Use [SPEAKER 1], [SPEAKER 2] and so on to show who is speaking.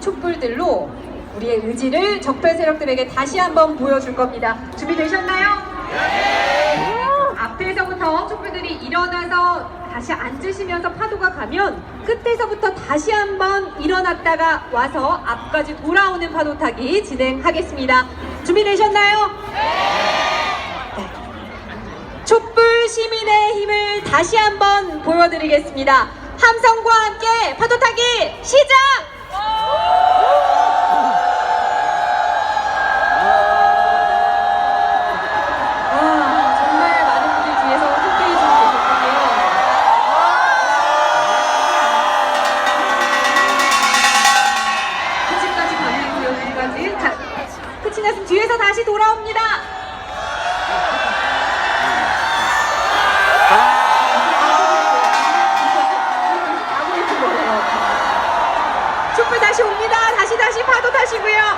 [SPEAKER 1] 촛불들로 우리의 의지를 적폐 세력들에게 다시 한번 보여줄 겁니다. 준비되셨나요? 네! 앞에서부터 촛불들이 일어나서 다시 앉으시면서 파도가 가면 끝에서부터 다시 한번 일어났다가 와서 앞까지 돌아오는 파도 타기 진행하겠습니다. 준비되셨나요? 네! 촛불 시민의 힘을 다시 한번 보여드리겠습니다. 함성과 함께 파도 타기 시작! 정말 많은 분들이 뒤에서 함께해 주고 계셨군요. 끝까지 가네요, 여기까지. 자, 끝이 났으면 뒤에서 다시 돌아옵니다. 촛불 다시 옵니다. 다시 파도 타시고요.